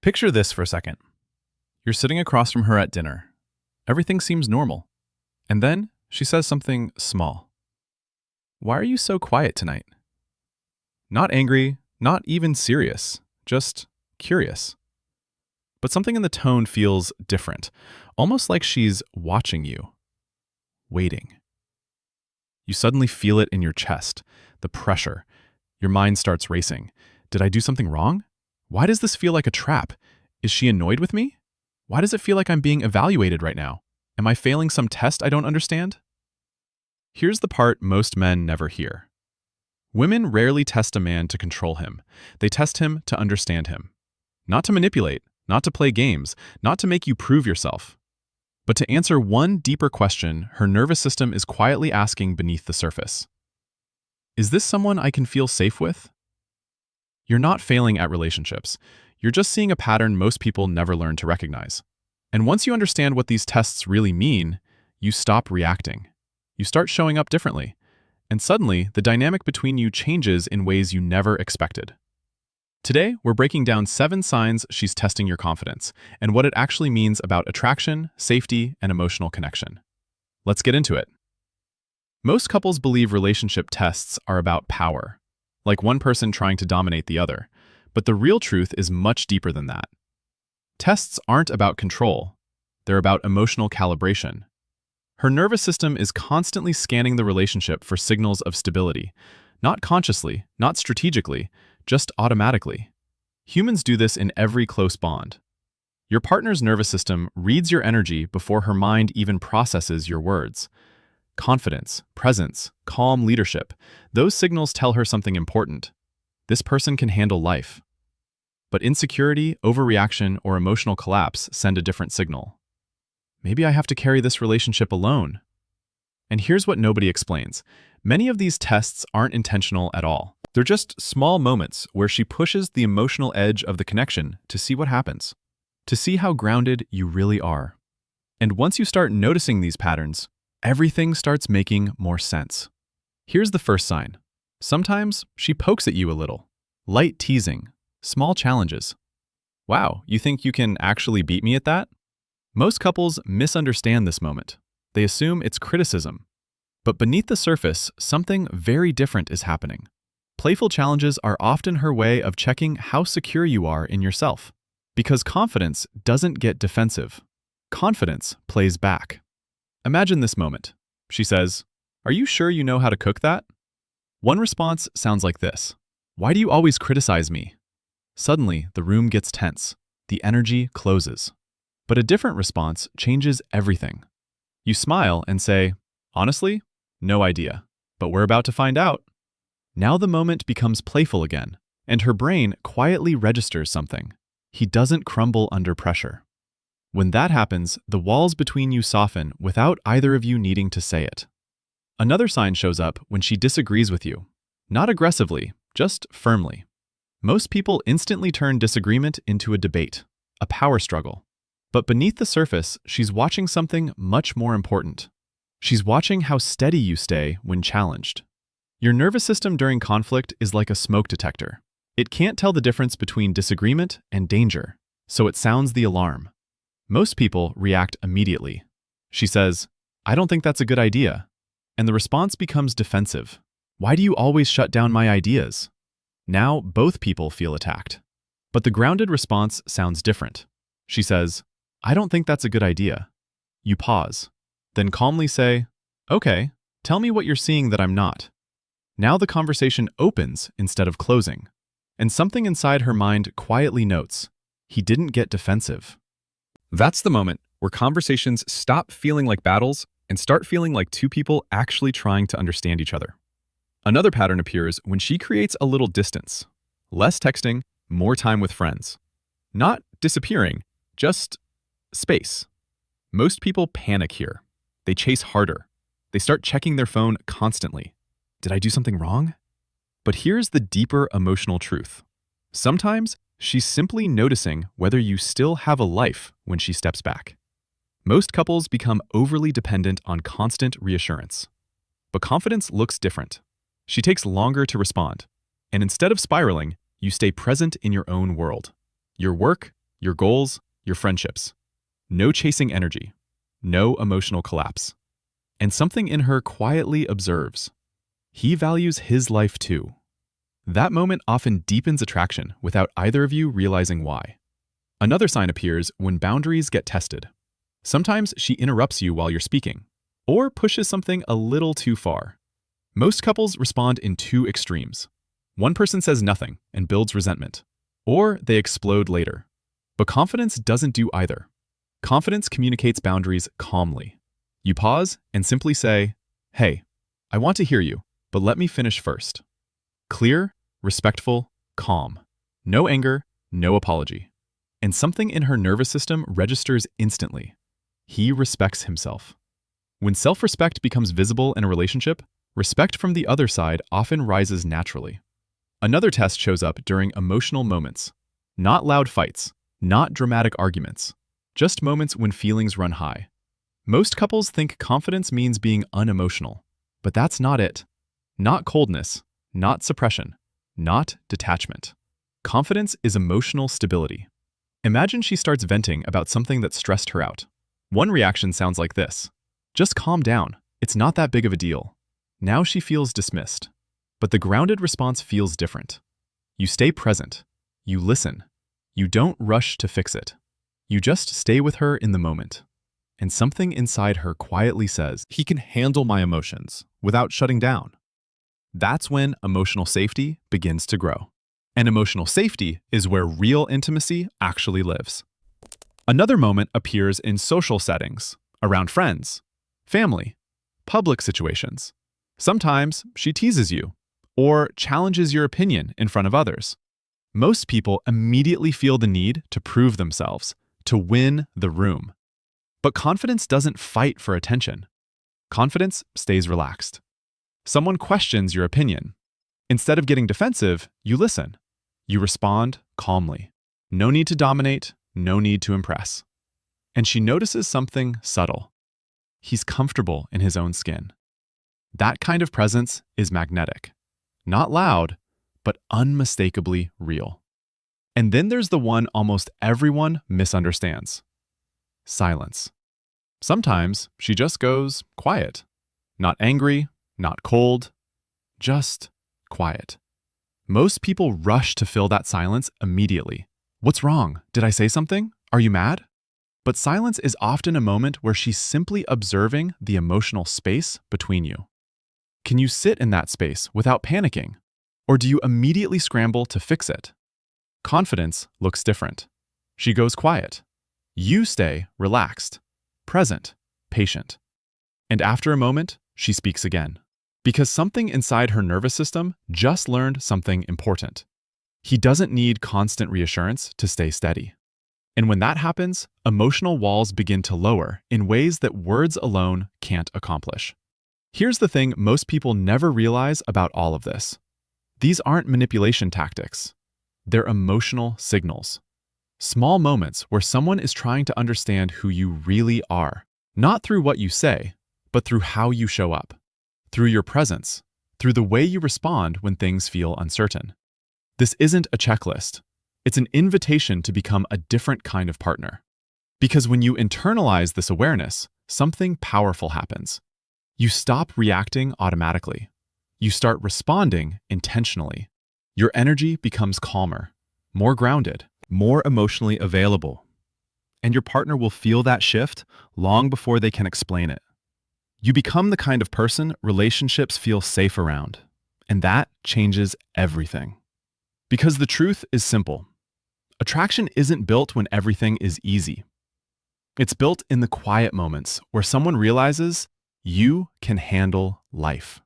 Picture this for a second. You're sitting across from her at dinner. Everything seems normal. And then she says something small. Why are you so quiet tonight? Not angry, not even serious, just curious. But something in the tone feels different, almost like she's watching you, waiting. You suddenly feel it in your chest, the pressure. Your mind starts racing. Did I do something wrong? Why does this feel like a trap? Is she annoyed with me? Why does it feel like I'm being evaluated right now? Am I failing some test I don't understand? Here's the part most men never hear. Women rarely test a man to control him. They test him to understand him. Not to manipulate, not to play games, not to make you prove yourself, but to answer one deeper question her nervous system is quietly asking beneath the surface. Is this someone I can feel safe with? You're not failing at relationships. You're just seeing a pattern most people never learn to recognize. And once you understand what these tests really mean, you stop reacting. You start showing up differently. And suddenly, the dynamic between you changes in ways you never expected. Today, we're breaking down 7 signs she's testing your confidence and what it actually means about attraction, safety, and emotional connection. Let's get into it. Most couples believe relationship tests are about power, like one person trying to dominate the other, but the real truth is much deeper than that. Tests aren't about control, they're about emotional calibration. Her nervous system is constantly scanning the relationship for signals of stability, not consciously, not strategically, just automatically. Humans do this in every close bond. Your partner's nervous system reads your energy before her mind even processes your words. Confidence, presence, calm leadership, those signals tell her something important. This person can handle life. But insecurity, overreaction, or emotional collapse send a different signal. Maybe I have to carry this relationship alone. And here's what nobody explains. Many of these tests aren't intentional at all. They're just small moments where she pushes the emotional edge of the connection to see what happens, to see how grounded you really are. And once you start noticing these patterns, everything starts making more sense. Here's the first sign. Sometimes she pokes at you a little. Light teasing, small challenges. Wow, you think you can actually beat me at that? Most couples misunderstand this moment. They assume it's criticism. But beneath the surface, something very different is happening. Playful challenges are often her way of checking how secure you are in yourself. Because confidence doesn't get defensive. Confidence plays back. Imagine this moment. She says, "Are you sure you know how to cook that?" One response sounds like this. "Why do you always criticize me?" Suddenly, the room gets tense. The energy closes. But a different response changes everything. You smile and say, "Honestly, no idea. But we're about to find out." Now the moment becomes playful again, and her brain quietly registers something. He doesn't crumble under pressure. When that happens, the walls between you soften without either of you needing to say it. Another sign shows up when she disagrees with you. Not aggressively, just firmly. Most people instantly turn disagreement into a debate, a power struggle. But beneath the surface, she's watching something much more important. She's watching how steady you stay when challenged. Your nervous system during conflict is like a smoke detector. It can't tell the difference between disagreement and danger, so it sounds the alarm. Most people react immediately. She says, "I don't think that's a good idea." And the response becomes defensive. "Why do you always shut down my ideas?" Now both people feel attacked. But the grounded response sounds different. She says, "I don't think that's a good idea." You pause, then calmly say, "Okay, tell me what you're seeing that I'm not." Now the conversation opens instead of closing. And something inside her mind quietly notes, he didn't get defensive. That's the moment where conversations stop feeling like battles and start feeling like two people actually trying to understand each other. Another pattern appears when she creates a little distance. Less texting, more time with friends. Not disappearing, just space. Most people panic here. They chase harder. They start checking their phone constantly. Did I do something wrong? But here's the deeper emotional truth. Sometimes she's simply noticing whether you still have a life when she steps back. Most couples become overly dependent on constant reassurance. But confidence looks different. She takes longer to respond. And instead of spiraling, you stay present in your own world. Your work, your goals, your friendships. No chasing energy, no emotional collapse. And something in her quietly observes. He values his life too. That moment often deepens attraction without either of you realizing why. Another sign appears when boundaries get tested. Sometimes she interrupts you while you're speaking, or pushes something a little too far. Most couples respond in two extremes. One person says nothing and builds resentment, or they explode later. But confidence doesn't do either. Confidence communicates boundaries calmly. You pause and simply say, "Hey, I want to hear you, but let me finish first." Clear, respectful, calm. No anger, no apology. And something in her nervous system registers instantly. He respects himself. When self-respect becomes visible in a relationship, respect from the other side often rises naturally. Another test shows up during emotional moments. Not loud fights, not dramatic arguments, just moments when feelings run high. Most couples think confidence means being unemotional, but that's not it. Not coldness, not suppression, not detachment. Confidence is emotional stability. Imagine she starts venting about something that stressed her out. One reaction sounds like this: "Just calm down, it's not that big of a deal." Now she feels dismissed. But the grounded response feels different. You stay present. You listen. You don't rush to fix it. You just stay with her in the moment. And something inside her quietly says, "He can handle my emotions without shutting down." That's when emotional safety begins to grow. And emotional safety is where real intimacy actually lives. Another moment appears in social settings, around friends, family, public situations. Sometimes she teases you or challenges your opinion in front of others. Most people immediately feel the need to prove themselves, to win the room. But confidence doesn't fight for attention. Confidence stays relaxed. Someone questions your opinion. Instead of getting defensive, you listen. You respond calmly. No need to dominate, no need to impress. And she notices something subtle. He's comfortable in his own skin. That kind of presence is magnetic. Not loud, but unmistakably real. And then there's the one almost everyone misunderstands. Silence. Sometimes she just goes quiet. Not angry, not cold, just quiet. Most people rush to fill that silence immediately. "What's wrong? Did I say something? Are you mad?" But silence is often a moment where she's simply observing the emotional space between you. Can you sit in that space without panicking? Or do you immediately scramble to fix it? Confidence looks different. She goes quiet. You stay relaxed, present, patient. And after a moment, she speaks again. Because something inside her nervous system just learned something important. He doesn't need constant reassurance to stay steady. And when that happens, emotional walls begin to lower in ways that words alone can't accomplish. Here's the thing most people never realize about all of this. These aren't manipulation tactics. They're emotional signals. Small moments where someone is trying to understand who you really are, not through what you say, but through how you show up, through your presence, through the way you respond when things feel uncertain. This isn't a checklist. It's an invitation to become a different kind of partner. Because when you internalize this awareness, something powerful happens. You stop reacting automatically. You start responding intentionally. Your energy becomes calmer, more grounded, more emotionally available. And your partner will feel that shift long before they can explain it. You become the kind of person relationships feel safe around, and that changes everything. Because the truth is simple. Attraction isn't built when everything is easy. It's built in the quiet moments where someone realizes you can handle life.